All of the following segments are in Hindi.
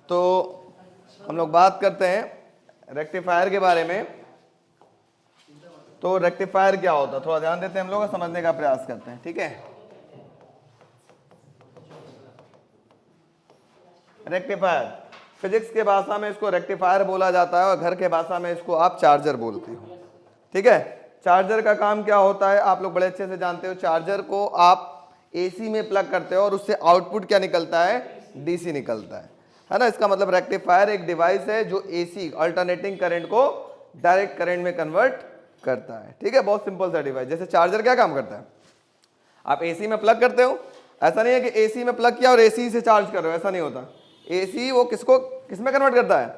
तो हम लोग बात करते हैं रेक्टिफायर के बारे में। तो रेक्टिफायर क्या होता है थोड़ा ध्यान देते हैं हम लोग, समझने का प्रयास करते हैं, ठीक है। रेक्टिफायर फिजिक्स के भाषा में इसको रेक्टिफायर बोला जाता है और घर के भाषा में इसको आप चार्जर बोलते हो, ठीक है। चार्जर का काम क्या होता है आप लोग बड़े अच्छे से जानते हो। चार्जर को आप एसी में प्लग करते हो और उससे आउटपुट क्या निकलता है, डीसी निकलता है ना। इसका मतलब रेक्टिफायर एक डिवाइस है जो एसी अल्टरनेटिंग करंट को डायरेक्ट करंट में कन्वर्ट करता है, ठीक है। बहुत सिंपल सा डिवाइस। जैसे चार्जर क्या काम करता है, आप एसी में प्लग करते हो, ऐसा नहीं है कि एसी में प्लग किया और एसी से चार्ज कर रहे हो, ऐसा नहीं होता। एसी वो किस में कन्वर्ट करता है,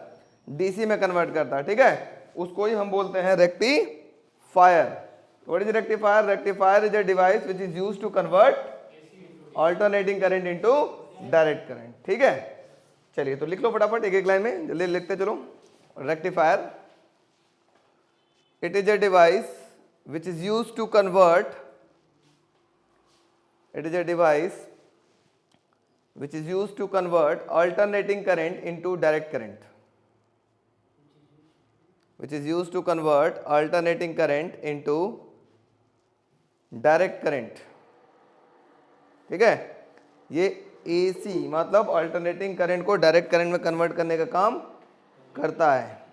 डीसी में कन्वर्ट करता है, ठीक है। उसको ही हम बोलते हैं rectifier. What is rectifier? Rectifier is a device which is used to convert alternating current into direct current, ठीक है। चलिए तो लिख लो फटाफट एक एक लाइन में, जल्दी लिखते चलो। Rectifier, it is a device which is used to convert alternating current into direct current, ठीक है। ये एसी मतलब अल्टरनेटिंग करंट को डायरेक्ट करंट में कन्वर्ट करने का काम करता है,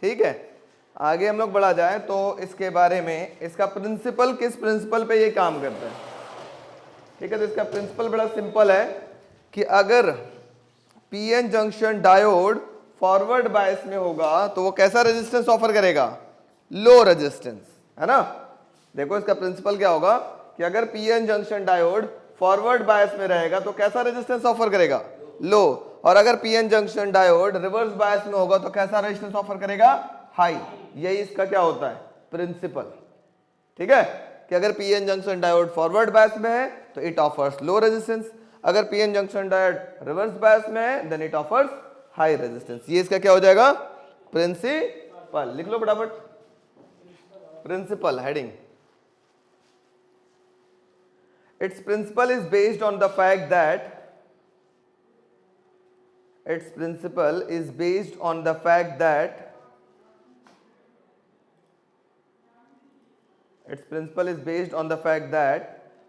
ठीक है। आगे हम लोग बढ़ा जाए तो इसके बारे में, इसका प्रिंसिपल किस प्रिंसिपल पे ये काम करता है, ठीक है। तो इसका प्रिंसिपल बड़ा सिंपल है कि अगर PN junction diode forward bias में होगा तो वो कैसा रेजिस्टेंस ऑफर करेगा, लो रेजिस्टेंस, है ना। देखो इसका प्रिंसिपल क्या होगा कि अगर PN junction diode forward bias में रहेगा तो कैसा रेजिस्टेंस ऑफर करेगा, लो। और अगर PN junction diode reverse bias में होगा तो कैसा रेजिस्टेंस ऑफर करेगा, हाई। यही इसका क्या होता है, प्रिंसिपल, ठीक है। कि अगर PN junction diode forward bias में है तो इट ऑफर्स लो रेजिस्टेंस, अगर PN junction diode reverse bias में है then it offers high resistance. ये इसका क्या हो जाएगा, प्रिंसिपल। लिख लो फटाफट, principle heading. Its principle is based on the fact that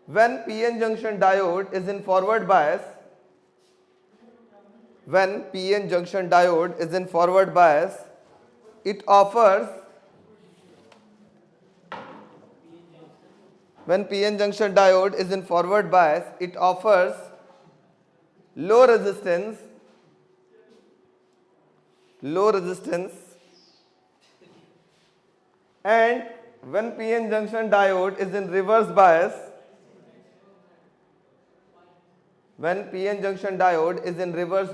when PN junction diode is in forward bias, it offers low resistance and when PN junction diode is in reverse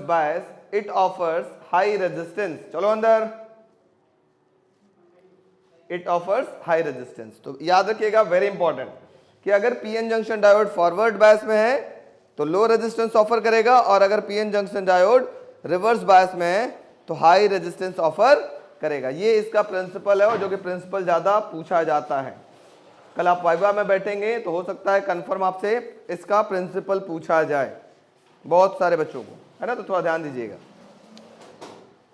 bias, it offers high resistance. चलो अंदर, it offers high resistance। तो याद रखिएगा वेरी इंपॉर्टेंट कि अगर PN junction diode forward bias में है तो लो रेजिस्टेंस ऑफर करेगा और अगर PN junction diode reverse bias में है तो हाई रेजिस्टेंस ऑफर करेगा। ये इसका प्रिंसिपल है और जो कि प्रिंसिपल ज्यादा पूछा जाता है। कल आप वाइवा में बैठेंगे तो हो सकता है कंफर्म आपसे इसका प्रिंसिपल पूछा जाए, बहुत सारे बच्चों को, है ना। तो थोड़ा ध्यान दीजिएगा।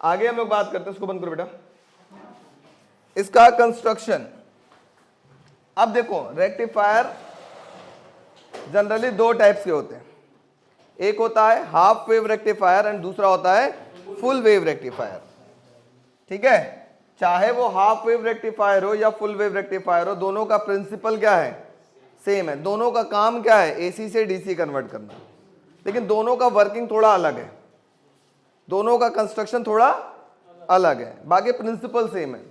आगे हम लोग बात करते हैं, उसको बंद करो बेटा, इसका कंस्ट्रक्शन। अब देखो रेक्टिफायर जनरली दो टाइप्स के होते हैं, एक होता है हाफ वेव रेक्टिफायर एंड दूसरा होता है फुल वेव रेक्टिफायर, ठीक है। चाहे वो हाफ वेव रेक्टिफायर हो या फुल वेव रेक्टिफायर हो, दोनों का प्रिंसिपल क्या है, सेम है। दोनों का काम क्या है, एसी से डीसी कन्वर्ट करना, लेकिन दोनों का वर्किंग थोड़ा अलग है, दोनों का कंस्ट्रक्शन थोड़ा अलग है, बाकी प्रिंसिपल सेम है।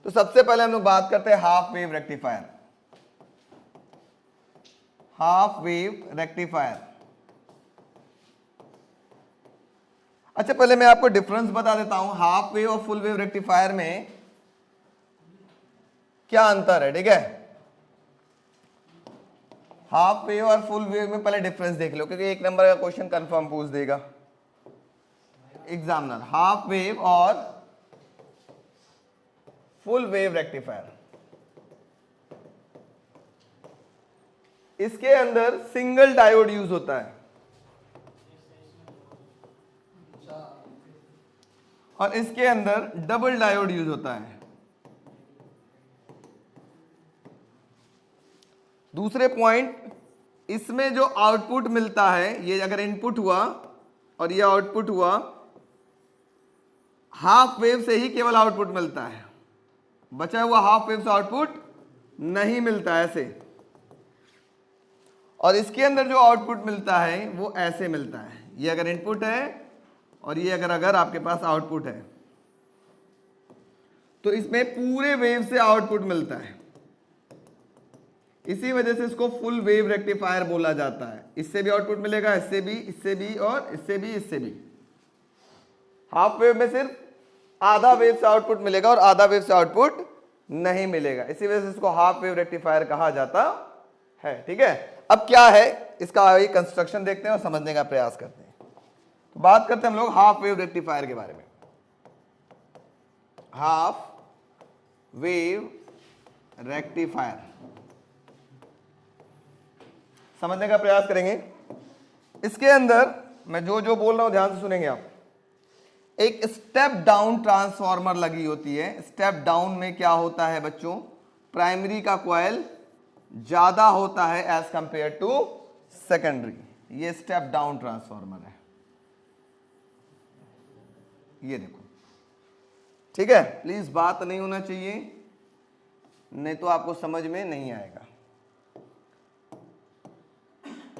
तो सबसे पहले हम लोग बात करते हैं हाफ वेव रेक्टिफायर। अच्छा पहले मैं आपको डिफरेंस बता देता हूं, हाफ वेव और फुल वेव रेक्टिफायर में क्या अंतर है, ठीक है। हाफ वेव और फुल वेव में पहले डिफरेंस देख लो, क्योंकि एक नंबर का क्वेश्चन कंफर्म पूछ देगा एग्जामिनर। हाफ वेव और फुल वेव रेक्टिफायर, इसके अंदर सिंगल डायोड यूज होता है। और इसके अंदर डबल डायोड यूज होता है। दूसरे पॉइंट, इसमें जो आउटपुट मिलता है, ये अगर इनपुट हुआ और ये आउटपुट हुआ, हाफ वेव से ही केवल आउटपुट मिलता है, बचा हुआ हाफ वेव से आउटपुट नहीं मिलता ऐसे। और इसके अंदर जो आउटपुट मिलता है वो ऐसे मिलता है, ये अगर इनपुट है और ये अगर आपके पास आउटपुट है, तो इसमें पूरे वेव से आउटपुट मिलता है। इसी वजह से इसको फुल वेव रेक्टिफायर बोला जाता है। इससे भी आउटपुट मिलेगा, इससे भी, इससे भी और इससे भी, इससे भी। हाफ वेव में सिर्फ आधा वेव से आउटपुट मिलेगा और आधा वेव से आउटपुट नहीं मिलेगा, इसी वजह से इसको हाफ वेव रेक्टिफायर कहा जाता है। ठीक है, अब क्या है इसका आगे कंस्ट्रक्शन देखते हैं और समझने का प्रयास करते हैं। तो बात करते हैं हम लोग हाफ वेव रेक्टिफायर के बारे में। हाफ वेव रेक्टिफायर समझने का प्रयास करेंगे। इसके अंदर मैं जो जो बोल रहा हूं ध्यान से सुनेंगे आप। एक स्टेप डाउन ट्रांसफॉर्मर लगी होती है। स्टेप डाउन में क्या होता है बच्चों, प्राइमरी का कॉइल ज्यादा होता है एज कंपेयर टू सेकेंडरी। ये स्टेप डाउन ट्रांसफॉर्मर है, ये देखो। ठीक है, प्लीज बात नहीं होना चाहिए, नहीं तो आपको समझ में नहीं आएगा।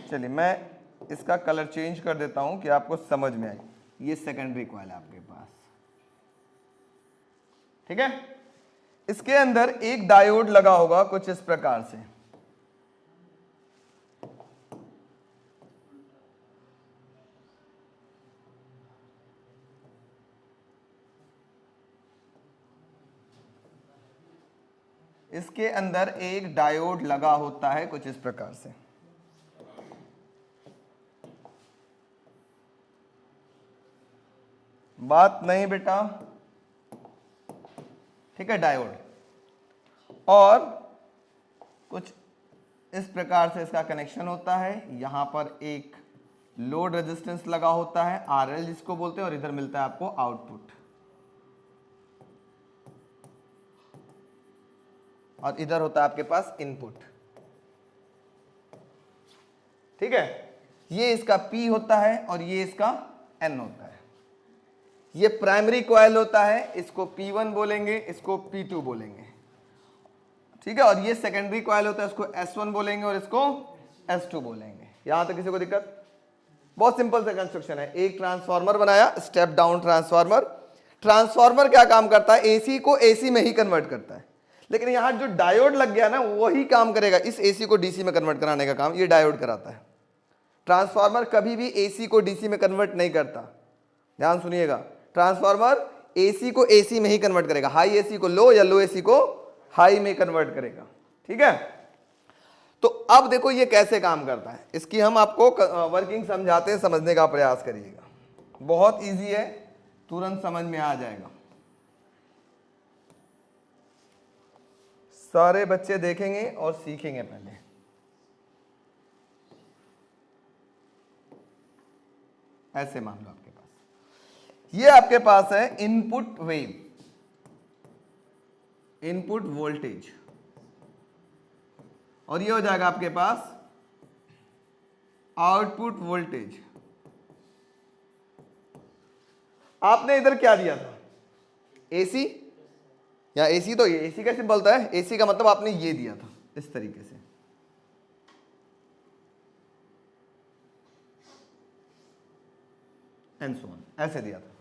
चलिए मैं इसका कलर चेंज कर देता हूं कि आपको समझ में आए। ये सेकेंडरी कॉइल है आपके पास। ठीक है, इसके अंदर एक डायोड लगा होगा कुछ इस प्रकार से। इसके अंदर एक डायोड लगा होता है कुछ इस प्रकार से। बात नहीं बेटा, ठीक है, डायोड। और कुछ इस प्रकार से इसका कनेक्शन होता है। यहां पर एक लोड रेजिस्टेंस लगा होता है, आरएल जिसको बोलते हैं, और इधर मिलता है आपको आउटपुट, और इधर होता है आपके पास इनपुट। ठीक है, ये इसका P होता है और ये इसका N होता है। ये प्राइमरी कॉइल होता है, इसको P1 बोलेंगे, इसको P2 बोलेंगे। ठीक है, और ये सेकेंडरी कॉइल होता है, इसको S1 बोलेंगे और इसको S2 बोलेंगे। यहां तक किसी को दिक्कत? बहुत सिंपल सा कंस्ट्रक्शन है। एक ट्रांसफार्मर बनाया, स्टेप डाउन ट्रांसफार्मर। ट्रांसफार्मर क्या काम करता है, एसी को एसी में ही कन्वर्ट करता है। लेकिन यहां जो डायोड लग गया ना, वही काम करेगा, इस एसी को डीसी में कन्वर्ट कराने का काम ये डायोड कराता है। ट्रांसफार्मर कभी भी एसी को डीसी में कन्वर्ट नहीं करता, ध्यान सुनिएगा। ट्रांसफार्मर एसी को एसी में ही कन्वर्ट करेगा, हाई एसी को लो या लो एसी को हाई में कन्वर्ट करेगा। ठीक है, तो अब देखो ये कैसे काम करता है, इसकी हम आपको वर्किंग समझाते हैं, समझने का प्रयास करिएगा। बहुत इजी है, तुरंत समझ में आ जाएगा। सारे बच्चे देखेंगे और सीखेंगे। पहले ऐसे मान लो आपके पास, ये आपके पास है इनपुट वेव, इनपुट वोल्टेज, और ये हो जाएगा आपके पास आउटपुट वोल्टेज। आपने इधर क्या दिया था, एसी, या एसी, तो ये एसी कैसे बोलता है, एसी का मतलब आपने ये दिया था इस तरीके से। एंड सो ऑन, ऐसे दिया था।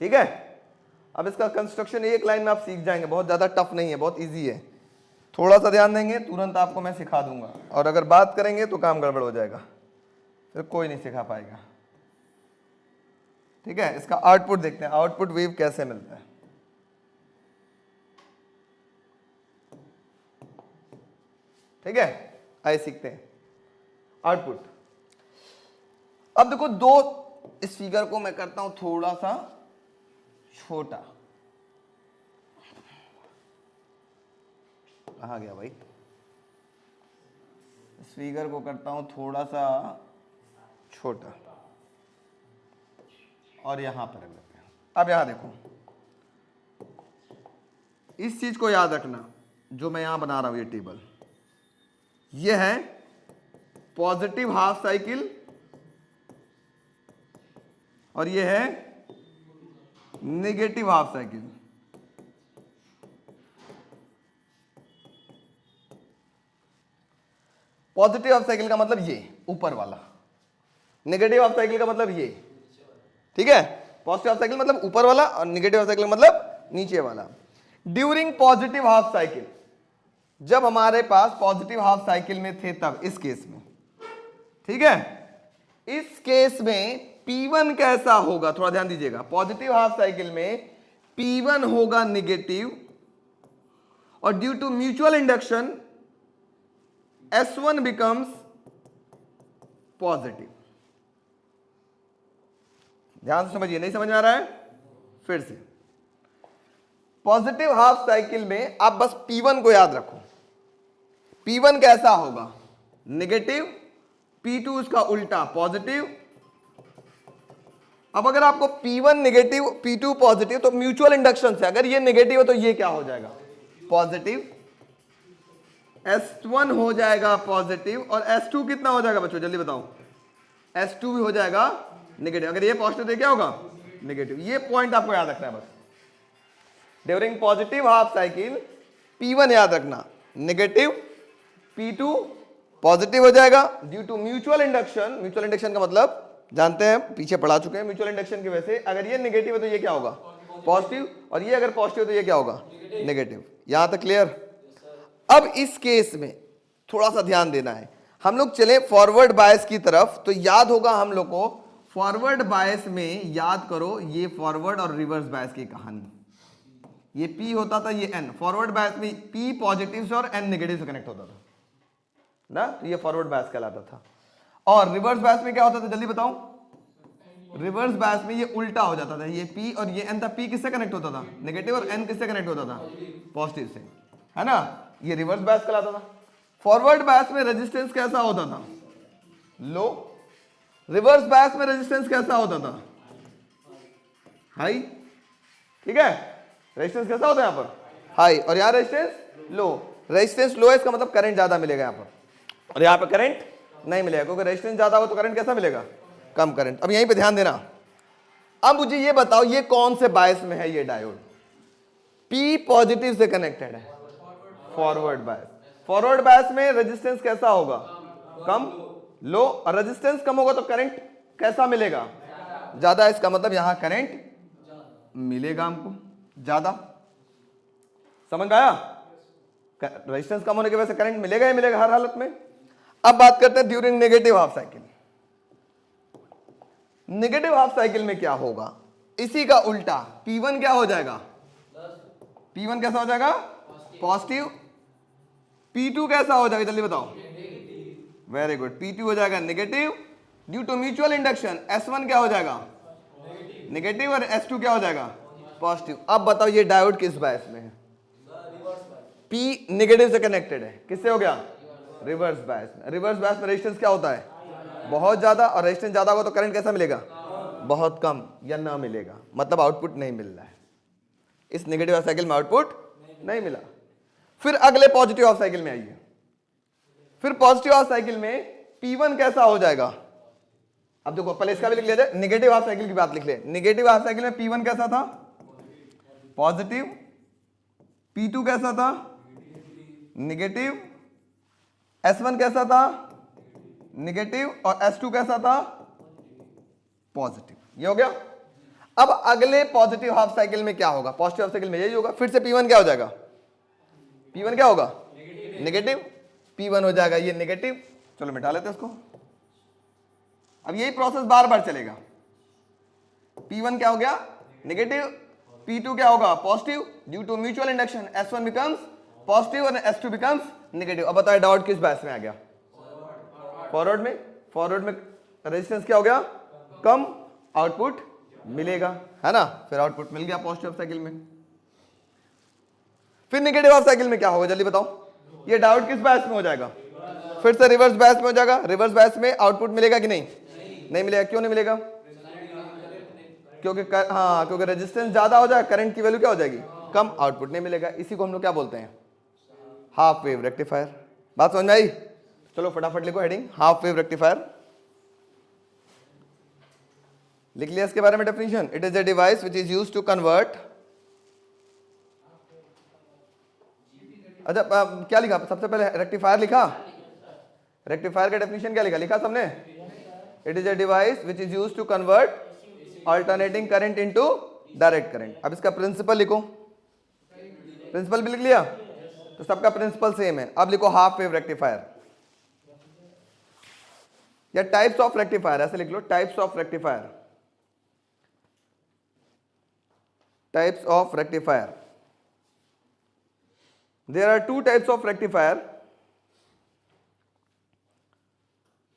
ठीक है, अब इसका कंस्ट्रक्शन एक लाइन में आप सीख जाएंगे, बहुत ज्यादा टफ नहीं है, बहुत इजी है। थोड़ा सा ध्यान देंगे, तुरंत आपको मैं सिखा दूंगा, और अगर बात करेंगे तो काम गड़बड़ हो जाएगा, फिर कोई नहीं सिखा पाएगा। ठीक है, इसका आउटपुट देखते हैं, आउटपुट वेव कैसे मिलता है। ठीक है, आइए सीखते हैं आउटपुट। अब देखो, दो, इस फिगर को मैं करता हूं थोड़ा सा छोटा। कहाँ गया भाई, इस फिगर को करता हूं थोड़ा सा छोटा, और यहां पर रख देते हैं। अब यहां देखो, इस चीज को याद रखना, जो मैं यहां बना रहा हूं ये टेबल, ये है पॉजिटिव हाफ साइकिल और ये है negative half cycle. Positive half cycle का मतलब ये ऊपर वाला, नेगेटिव हाफ साइकिल का मतलब ये, ठीक है। पॉजिटिव हाफ साइकिल मतलब ऊपर वाला और नेगेटिव हाफ साइकिल मतलब नीचे वाला। ड्यूरिंग पॉजिटिव हाफ साइकिल, जब हमारे पास पॉजिटिव हाफ साइकिल में थे तब, इस केस में, ठीक है, इस केस में P1 कैसा होगा, थोड़ा ध्यान दीजिएगा। पॉजिटिव हाफ साइकिल में P1 होगा नेगेटिव और due to mutual induction S1 becomes positive. ध्यान से समझिए, नहीं समझ में आ रहा है? फिर से, पॉजिटिव हाफ साइकिल में आप बस P1 को याद रखो। P1 कैसा होगा, नेगेटिव, P2 उसका उल्टा पॉजिटिव। अब अगर आपको P1 नेगेटिव P2 पॉजिटिव, तो म्यूचुअल इंडक्शन से अगर ये नेगेटिव है तो ये क्या हो जाएगा, पॉजिटिव। S1 हो जाएगा पॉजिटिव और S2 कितना हो जाएगा बच्चों, जल्दी बताओ? S2 भी हो जाएगा नेगेटिव। अगर ये पॉजिटिव तो क्या होगा, नेगेटिव। ये पॉइंट आपको याद रखना है बस। During positive half cycle P1 याद रखना नेगेटिव, P2 पॉजिटिव हो जाएगा due to mutual induction. Mutual induction का मतलब जानते हैं, पीछे पढ़ा चुके हैं। म्यूचुअल इंडक्शन की वजह से अगर ये नेगेटिव है तो ये क्या होगा, पॉजिटिव, और ये अगर पॉजिटिव है तो ये क्या होगा, नेगेटिव। यहां तक क्लियर? अब इस केस में थोड़ा सा ध्यान देना है। हम लोग चले फॉरवर्ड बायस की तरफ, तो याद होगा हम लोग को फॉरवर्ड बायस में, याद करो ये फॉरवर्ड और रिवर्स बायस की कहानी। ये P होता था, ये N। फॉरवर्ड बायस में P पॉजिटिव से और N नेगेटिव से कनेक्ट होता था ना, तो ये फॉरवर्ड बायस कहलाता था। और रिवर्स बायस में क्या होता था, जल्दी बताओ? रिवर्स बायस में ये उल्टा हो जाता था, ये P और ये N था। P किससे कनेक्ट होता था, नेगेटिव, और N किससे कनेक्ट होता था, पॉजिटिव से, है ना। ये रिवर्स बायस कहलाता था। फॉरवर्ड बायस में रेजिस्टेंस कैसा होता था, लो। रिवर्स बायस में रेजिस्टेंस कैसा होता था, हाई, ठीक है। रेजिस्टेंस कैसा होता है यहाँ पर, हाई, और यहाँ रेजिस्टेंस लो। रेजिस्टेंस लो है, इसका मतलब करंट ज्यादा मिलेगा यहाँ पर, और यहाँ पे करंट नहीं मिलेगा, क्योंकि रेजिस्टेंस ज्यादा हो तो करंट कैसा मिलेगा, कम करंट। अब यहीं पे ध्यान देना। अब मुझे ये बताओ, ये कौन से बायस में है ये डायोड? P पॉजिटिव से कनेक्टेड है, फॉरवर्ड बायस। फॉरवर्ड बायस में रेजिस्टेंस कैसा होगा, कम, लो, और रेजिस्टेंस कम होगा तो करंट कैसा मिलेगा, ज्यादा। इसका मतलब यहां करंट मिलेगा हमको ज्यादा। समझ में आया? रेजिस्टेंस कम होने की वजह से करंट मिलेगा ही मिलेगा हर हालत में। अब बात करते हैं during negative half cycle. Negative half cycle में क्या होगा, इसी का उल्टा। P1 क्या हो जाएगा, P1 कैसा हो जाएगा, पॉजिटिव। P2 कैसा हो जाएगा, जल्दी बताओ? वेरी गुड, P2 हो जाएगा negative due to mutual induction. S1 क्या हो जाएगा, नेगेटिव, और S2 क्या हो जाएगा, पॉजिटिव। अब बताओ ये डायोड किस बायस में है, P नेगेटिव से कनेक्टेड है, किससे हो गया, रिवर्स बायस में। रिवर्स बायस में रेजिस्टेंस क्या होता है, बहुत ज्यादा, और रेजिस्टेंस ज्यादा होगा तो करंट कैसा मिलेगा, बहुत कम या ना मिलेगा, मतलब आउटपुट नहीं मिल रहा है। इस नेगेटिव हाफ साइकिल में आउटपुट नहीं मिला। फिर अगले पॉजिटिव हाफ साइकिल में आइए। फिर पॉजिटिव हाफ साइकिल में P1 कैसा हो जाएगा, अब देखो पहले इसका भी लिख लिया जाए, नेगेटिव हाफ साइकिल की बात लिख ले। नेगेटिव हाफ साइकिल में P1 कैसा था, पॉजिटिव। P2 कैसा था, नेगेटिव। S1 कैसा था, नेगेटिव, और S2 कैसा था, पॉजिटिव। ये हो गया। अब अगले पॉजिटिव हाफ साइकिल में क्या होगा, पॉजिटिव हाफ साइकिल में यही होगा। फिर से P1 क्या हो जाएगा, P1 क्या होगा, नेगेटिव। P1 हो जाएगा ये नेगेटिव, चलो मिटा लेते हैं उसको। अब यही प्रोसेस बार बार चलेगा। P1 क्या हो गया, नेगेटिव। P2 क्या होगा, positive due to mutual induction. S1 becomes positive और S2 बिकम्स नेगेटिव। अब बताओ डायोड किस बायस में आ गया, फॉरवर्ड में। फॉरवर्ड में रेजिस्टेंस क्या हो गया, कम, आउटपुट मिलेगा, है ना। फिर आउटपुट मिल गया पॉजिटिव साइकिल में। फिर नेगेटिव हाफ साइकिल में क्या होगा, जल्दी बताओ? ये डायोड किस बायस में हो जाएगा, फिर से रिवर्स बायस में हो जाएगा। रिवर्स बायस में आउटपुट मिलेगा कि नहीं, नहीं मिलेगा। क्यों नहीं मिलेगा, क्योंकि रेजिस्टेंस ज्यादा हो जाए, करंट की वैल्यू क्या हो जाएगी, कम, आउटपुट नहीं मिलेगा। इसी को हम लोग क्या बोलते हैं, हाफ वेव रेक्टिफायर। बात समझ में आई? चलो फटाफट लिखो हेडिंग, हाफ वेव रेक्टिफायर। लिख लिया इसके बारे में definition? It is a device which is used to convert. अच्छा क्या लिखा सबसे पहले, रेक्टिफायर लिखा? रेक्टिफायर का डेफिनेशन क्या लिखा, लिखा सबने? It is a device which is used to convert alternating current into direct current. अब इसका प्रिंसिपल लिखो, प्रिंसिपल भी लिख लिया, तो सबका प्रिंसिपल सेम है। अब लिखो हाफ वेव रेक्टिफायर या टाइप्स ऑफ रेक्टिफायर, ऐसे लिख लो, types of rectifier, types of rectifier. There are two types of rectifier.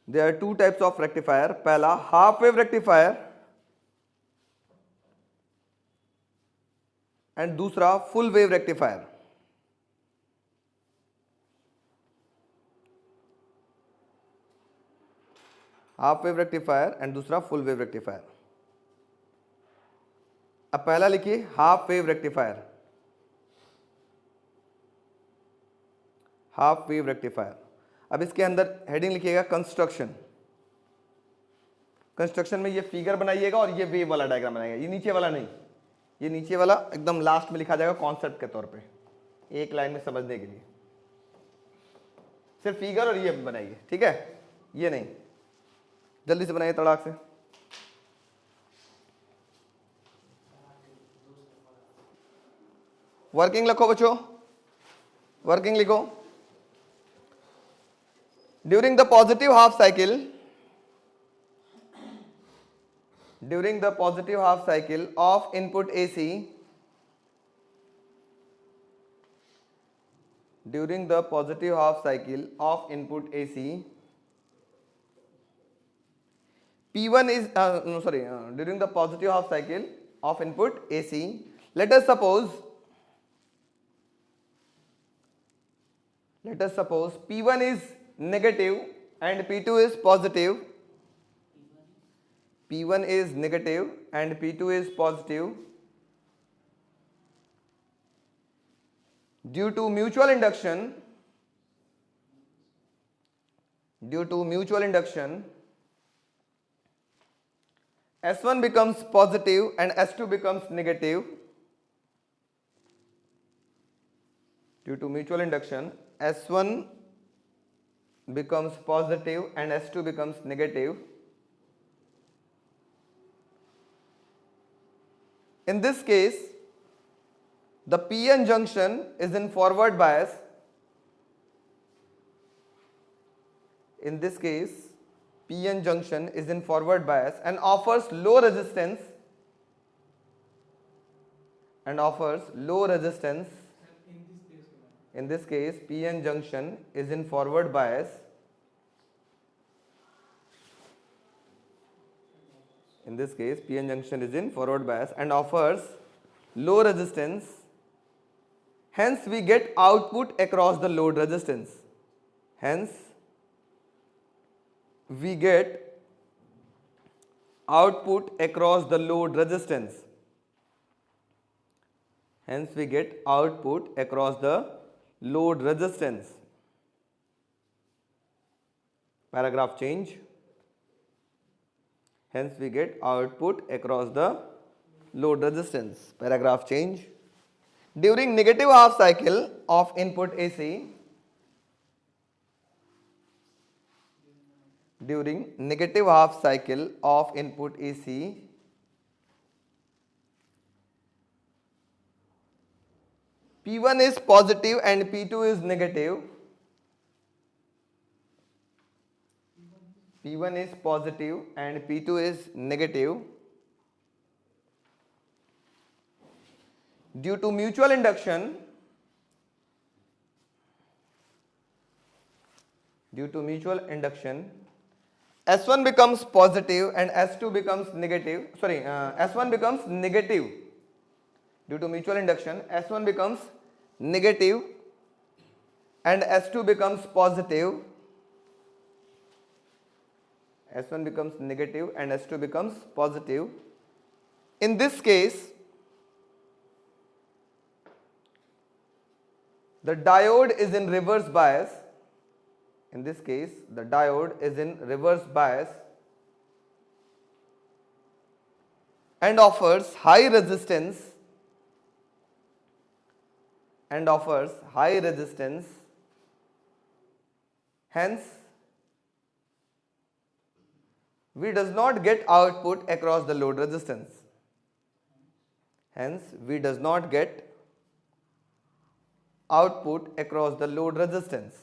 There are two types of rectifier. पहला half wave rectifier and दूसरा full wave rectifier. Half wave rectifier and दूसरा फुल वेव रेक्टिफायर। अब पहला लिखिए half wave rectifier, half wave rectifier. अब इसके अंदर हेडिंग लिखिएगा कंस्ट्रक्शन। कंस्ट्रक्शन में ये फिगर बनाइएगा और ये वेव वाला डायग्राम बनाइएगा, ये नीचे वाला नहीं, ये नीचे वाला एकदम लास्ट में लिखा जाएगा कॉन्सेप्ट के तौर पे, एक लाइन में समझने के लिए। सिर्फ फिगर और ये बनाइए, ठीक है? ये नहीं, जल्दी से बनाइए तड़ाक से। वर्किंग लिखो बच्चों, वर्किंग लिखो। During the positive half cycle, during the positive half cycle of input AC, during the positive half cycle of input AC, P1 is during the positive half cycle of input AC, let us suppose P1 is negative and P2 is positive. P1 is negative and P2 is positive. Due to mutual induction, S1 becomes positive and S2 becomes negative. Due to mutual induction, S1 becomes positive and S2 becomes negative. In this case, the PN junction is in forward bias. In this case, PN junction is in forward bias and offers low resistance In this case, PN junction is in forward bias. In this case, PN junction is in forward bias and offers low resistance. Hence, we get output across the load resistance. Hence, we get output across the load resistance. Hence, we get output across the load resistance. Paragraph change. Hence, we get output across the load resistance. Paragraph change. During negative half cycle of input AC, during negative half cycle of input AC, P1 is positive and P2 is negative. P1 is positive and P2 is negative. Due to mutual induction, S1 becomes positive and S2 becomes negative. S1 becomes negative. Due to mutual induction, S1 becomes negative and S2 becomes positive. S1 becomes negative and S2 becomes positive. In this case, the diode is in reverse bias. In this case, the diode is in reverse bias and offers high resistance hence we does not get output across the load resistance. Hence we does not get output across the load resistance.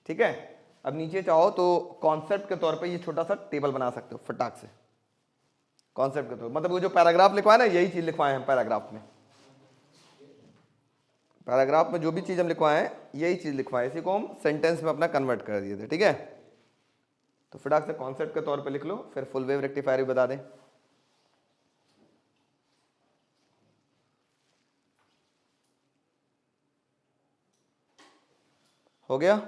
ठीक है, अब नीचे चाहो तो कॉन्सेप्ट के तौर पे ये छोटा सा टेबल बना सकते हो फटाक से, कॉन्सेप्ट के तौर मतलब वो जो पैराग्राफ लिखवाए ना, यही चीज लिखवाए हैं पैराग्राफ में जो भी चीज हम लिखवाए हैं यही चीज लिखवाए, इसी को हम सेंटेंस में अपना कन्वर्ट कर दिए थे। ठीक है, तो फटाक से कॉन्सेप्ट के तौर पे लिख लो, फिर फुल वेव रेक्टिफायर भी बता दें। हो गया,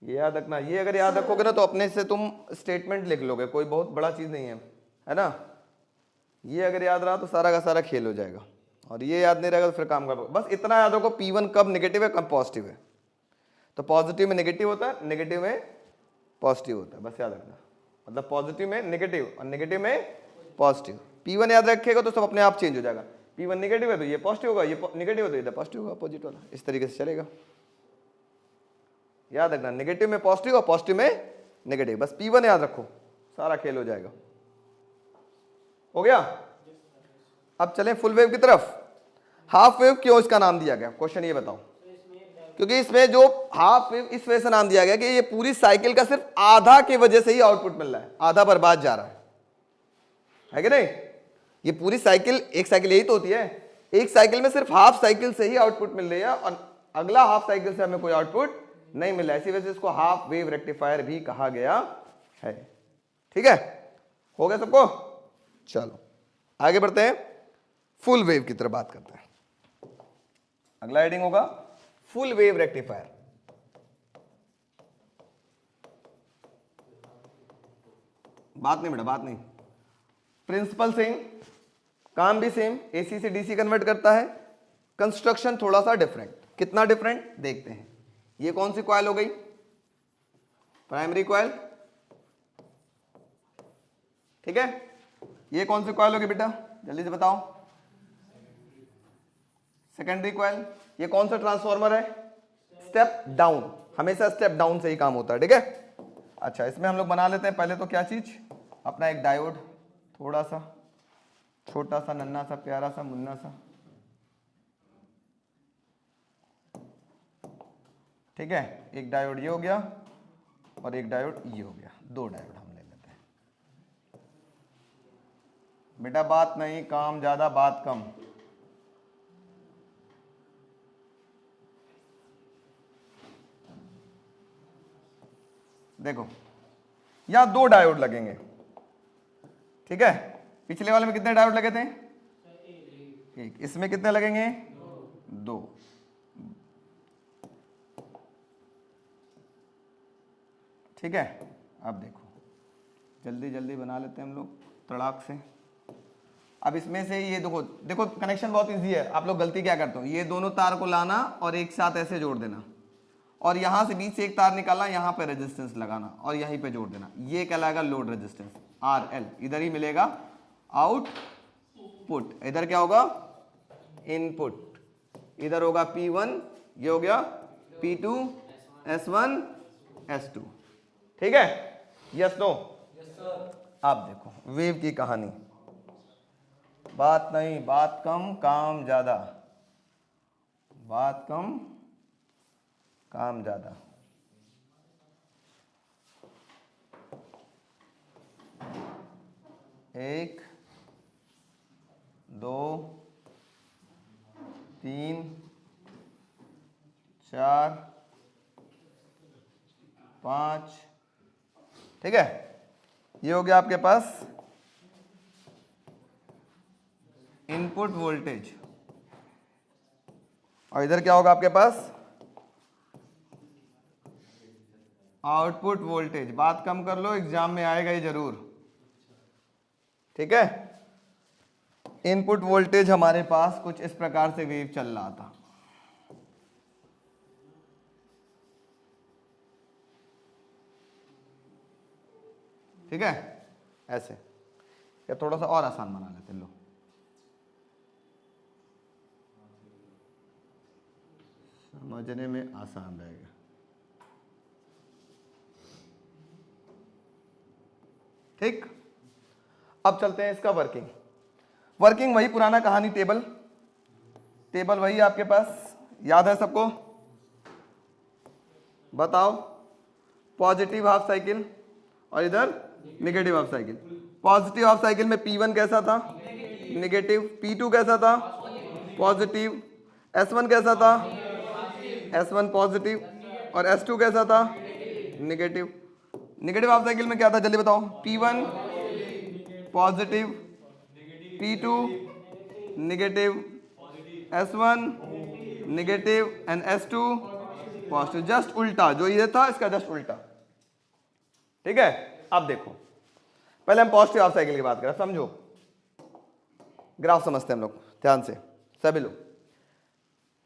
ये याद रखना, ये अगर याद रखोगे ना तो अपने से तुम स्टेटमेंट लिख लोगे, कोई बहुत बड़ा चीज नहीं है ना। ये अगर याद रहा तो सारा का सारा खेल हो जाएगा, और ये याद नहीं रहेगा तो फिर काम कर। बस इतना याद रखो, P1 कब नेगेटिव है कब पॉजिटिव है। तो पॉजिटिव में नेगेटिव होता है, नेगेटिव में पॉजिटिव होता है, बस याद रखना। मतलब पॉजिटिव में नेगेटिव और नेगेटिव में पॉजिटिव। P1 याद रखेगा तो सब अपने आप चेंज हो जाएगा। P1 नेगेटिव है तो ये पॉजिटिव होगा, ये नेगेटिव है तो इधर पॉजिटिव होगा, अपोजिट वाला, इस तरीके से चलेगा। याद रखना, नेगेटिव में पॉजिटिव और पॉजिटिव में नेगेटिव, बस P1 याद रखो, सारा खेल हो जाएगा। हो गया, अब चलें फुल वेव की तरफ। हाफ वेव क्यों इसका नाम दिया गया, क्वेश्चन ये बताओ। क्योंकि इसमें जो हाफ वेव इस वजह से नाम दिया गया कि ये पूरी साइकिल का सिर्फ आधा की वजह से ही आउटपुट मिल रहा है, आधा बर्बाद जा रहा है कि नहीं। ये पूरी साइकिल, एक साइकिल यही तो होती है, एक साइकिल में सिर्फ हाफ साइकिल से ही आउटपुट मिल रही है और अगला हाफ साइकिल से हमें कोई आउटपुट नहीं मिला, इसी वजह से इसको हाफ वेव रेक्टिफायर भी कहा गया है। ठीक है, हो गया सबको। चलो आगे बढ़ते हैं, फुल वेव की तरफ बात करते हैं। अगला हेडिंग होगा फुल वेव रेक्टिफायर। बात नहीं बेटा, बात नहीं। प्रिंसिपल सेम, काम भी सेम, एसी से डीसी कन्वर्ट करता है, कंस्ट्रक्शन थोड़ा सा डिफरेंट। कितना डिफरेंट देखते हैं। ये कौन सी कॉइल हो गई, प्राइमरी कॉइल। ठीक है, ये कौन सी कॉइल होगी बेटा, जल्दी से बताओ। Secondary coil. ये कौन सा ट्रांसफॉर्मर है, स्टेप डाउन, हमेशा स्टेप डाउन से ही काम होता है। ठीक है, अच्छा इसमें हम लोग बना लेते हैं पहले तो क्या चीज, अपना एक डायोड, थोड़ा सा छोटा सा नन्ना सा प्यारा सा मुन्ना सा। ठीक है, एक डायोड ये हो गया और एक डायोड ये हो गया, दो डायोड हम ले लेते हैं। बेटा बात नहीं, काम ज्यादा बात कम। देखो यहां दो डायोड लगेंगे। ठीक है, पिछले वाले में कितने डायोड लगे थे, एक। इसमें कितने लगेंगे, दो। ठीक है, अब देखो जल्दी जल्दी बना लेते हैं हम लोग तड़ाक से। अब इसमें से ये देखो, देखो कनेक्शन बहुत इजी है। आप लोग गलती क्या करते हो, ये दोनों तार को लाना और एक साथ ऐसे जोड़ देना, और यहां से बीच से एक तार निकालना, यहां पे रेजिस्टेंस लगाना और यहीं पे जोड़ देना। ये कहलाएगा लोड रेजिस्टेंस, RL। इधर ही मिलेगा आउटपुट, इधर क्या होगा, इनपुट। इधर होगा P1, ये हो गया P2, S1, S2। ठीक है, यस नो। अब देखो वेव की कहानी, बात नहीं बात कम, काम ज्यादा, बात कम काम ज्यादा। एक, दो, तीन, चार, पाँच। ठीक है, ये हो गया आपके पास इनपुट वोल्टेज, और इधर क्या होगा आपके पास आउटपुट वोल्टेज, बात कम कर लो, एग्जाम में आएगा ये जरूर, ठीक है। इनपुट वोल्टेज हमारे पास कुछ इस प्रकार से वेव चल रहा था, ठीक है, ऐसे। या थोड़ा सा और आसान बना लेते लो, समझने में आसान रहेगा। ठीक, अब चलते हैं इसका वर्किंग। वर्किंग वही पुराना कहानी, टेबल वही आपके पास याद है सबको, बताओ। पॉजिटिव हाफ साइकिल और इधर negative half cycle. Positive half cycle में P1 कैसा था, नेगेटिव, P2 कैसा था, पॉजिटिव, S1 कैसा था, S1 पॉजिटिव, और S2 कैसा था, नेगेटिव। नेगेटिव हाफ साइकिल में क्या था जल्दी बताओ, P1 positive, P2 negative, S1 negative and S2 positive. Just उल्टा, जो ये था इसका जस्ट उल्टा, ठीक है। अब देखो, पहले हम पॉजिटिव हाफ साइकिल की बात करें, समझो, ग्राफ समझते हैं हम लोग ध्यान से सभी लोग।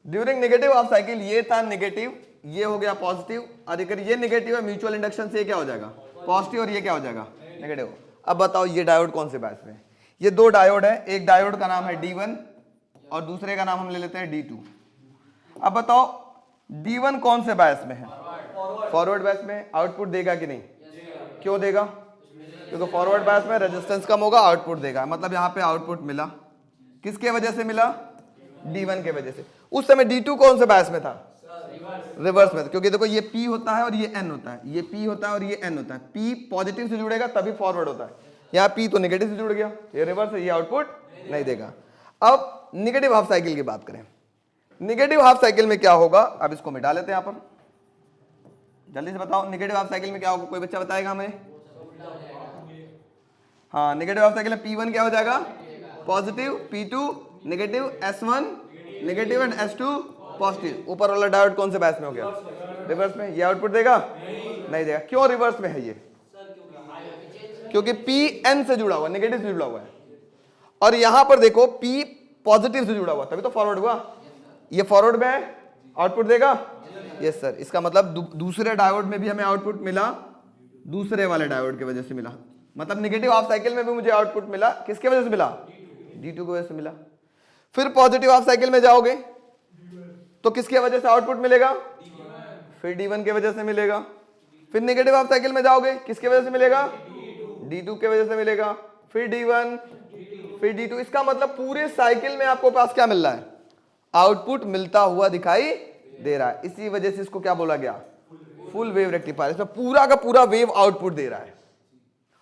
ड्यूरिंग नेगेटिव हाफ साइकिल ये था नेगेटिव, ये हो गया पॉजिटिव, और अगर ये नेगेटिव है म्यूचुअल इंडक्शन से ये क्या हो जाएगा, पॉजिटिव, और ये क्या हो जाएगा, नेगेटिव। अब बताओ ये डायोड कौन से बैच में है, ये दो डायोड है, एक डायोड का नाम है D1 और दूसरे का नाम हम ले लेते हैं D2। अब बताओ D1 कौन से बैच में है, फॉरवर्ड बैच में। आउटपुट देगा कि नहीं, क्यों देगा, क्योंकि फॉरवर्ड बैच में रेजिस्टेंस कम होगा, आउटपुट देगा। मतलब यहाँ पे आउटपुट मिला, किसके वजह से मिला, D1 के वजह से। उस समय D2 कौन से बैच में था, रिवर्स में, क्योंकि देखो ये P होता है और ये N होता है, ये P होता है और ये N होता है। P पॉजिटिव से जुड़ेगा तभी फॉरवर्ड होता है, यहाँ P तो नेगेटिव से जुड़ गया, ये रिवर्स है, ये आउटपुट नहीं देगा। अब नेगेटिव हाफ साइकिल की बात करें, नेगेटिव हाफ साइकिल में क्या होगा, अब इसको मिटा लेते हैं यहाँ पर, जल्दी से बताओ नेगेटिव हाफ साइकिल में क्या होगा, कोई बच्चा बताएगा हमें। हाँ, नेगेटिव हाफ साइकिल में P1 क्या हो जाएगा, positive, P2 negative, S1 negative and S2 positive. ऊपर वाला डायोड कौन से बैच में हो गया, रिवर्स में। ये आउटपुट देगा, नहीं देगा। क्यों रिवर्स में है ये, क्योंकि P N से जुड़ा हुआ, नेगेटिव से जुड़ा हुआ है, और यहां पर देखो P पॉजिटिव से जुड़ा हुआ, तभी तो फॉरवर्ड हुआ। ये फॉरवर्ड में है, आउटपुट देगा, यस सर। इसका मतलब दूसरे डायोड में भी हमें आउटपुट मिला, दूसरे वाले डायोड की वजह से मिला। मतलब नेगेटिव हाफ साइकिल में भी मुझे आउटपुट मिला, किसके वजह से मिला, D2 की वजह से मिला। फिर पॉजिटिव हाफ साइकिल में जाओगे तो किसकी वजह से आउटपुट मिलेगा, फिर D1 की वजह से मिलेगा। फिर नेगेटिव हाफ साइकिल में जाओगे, किसकी वजह से मिलेगा, D2 की वजह से मिलेगा, फिर D1, फिर D2। इसका मतलब पूरे साइकिल में आपको पास क्या मिल रहा है, आउटपुट मिलता हुआ दिखाई दे रहा है। इसी वजह से इसको क्या बोला गया, फुल वेव रेक्टिफायर। इसमें पूरा का पूरा वेव आउटपुट दे रहा है,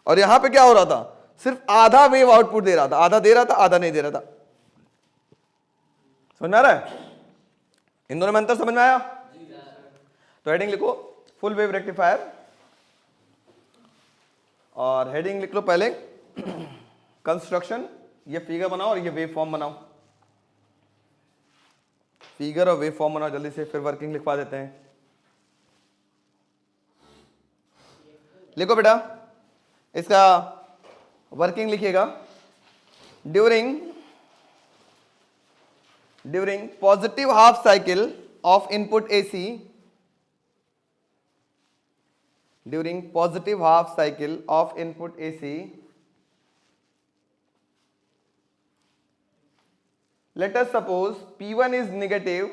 और यहां पे क्या हो रहा था, सिर्फ आधा वेव आउटपुट दे रहा था, आधा दे रहा था, आधा नहीं दे रहा था। समझ में आ रहा है, इन दोनों में अंतर समझ में आया। तो हेडिंग लिखो फुल वेव रेक्टिफायर, और हेडिंग लिख लो पहले कंस्ट्रक्शन। ये फिगर बनाओ और ये वेव फॉर्म बनाओ, फिगर और वेव फॉर्म बनाओ जल्दी से, फिर वर्किंग लिखवा देते हैं। लिखो बेटा, इसका वर्किंग लिखिएगा। During positive half cycle of input AC, during positive half cycle of input AC, let us suppose P1 is negative,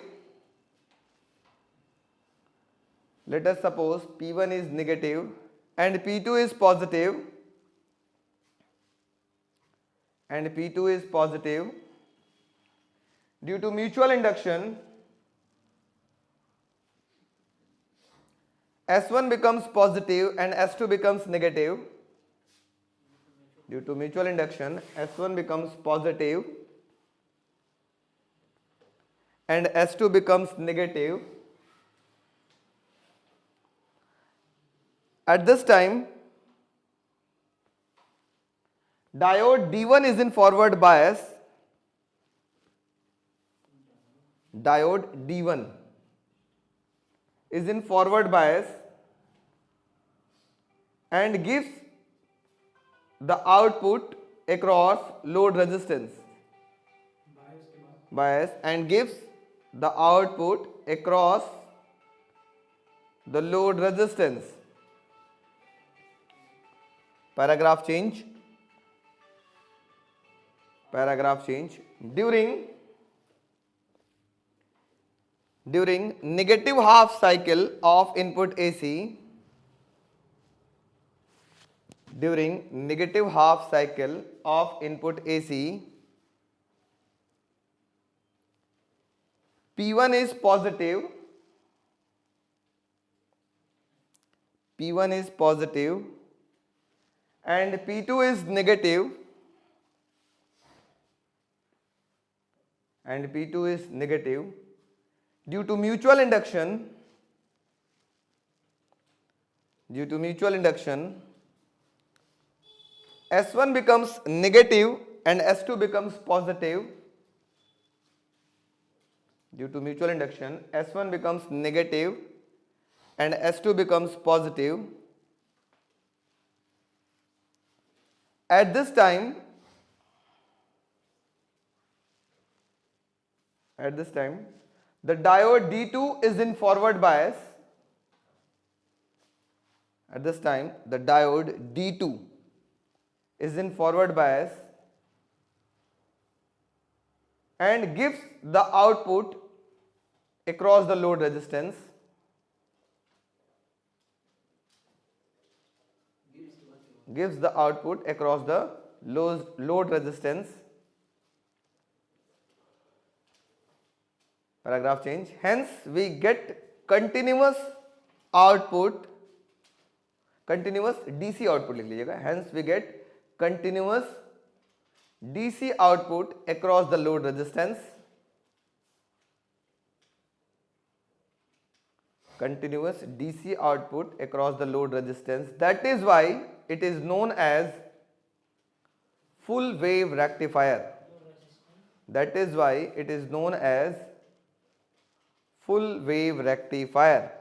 let us suppose P1 is negative and P2 is positive, and P2 is positive. Due to mutual induction, S1 becomes positive and S2 becomes negative. Due to mutual induction, S1 becomes positive and S2 becomes negative. At this time, diode D1 is in forward bias. Diode D1 is in forward bias and gives the output across load resistance. Bias and gives the output across the load resistance. Paragraph change. Paragraph change. During negative half cycle of input AC, during negative half cycle of input AC, P1 is positive, P1 is positive and P2 is negative, and P2 is negative. Due to mutual induction, S1 becomes negative and S2 becomes positive. Due to mutual induction, S1 becomes negative and S2 becomes positive. At this time, the diode D2 is in forward bias. At this time, the diode D2 is in forward bias and gives the output across the load resistance. Gives the output across the load resistance. Paragraph change. Hence, we get continuous output, continuous DC output लिख लीजिएगा. Hence, we get continuous DC output across the load resistance. Continuous DC output across the load resistance. That is why it is known as full wave rectifier. That is why it is known as full wave rectifier.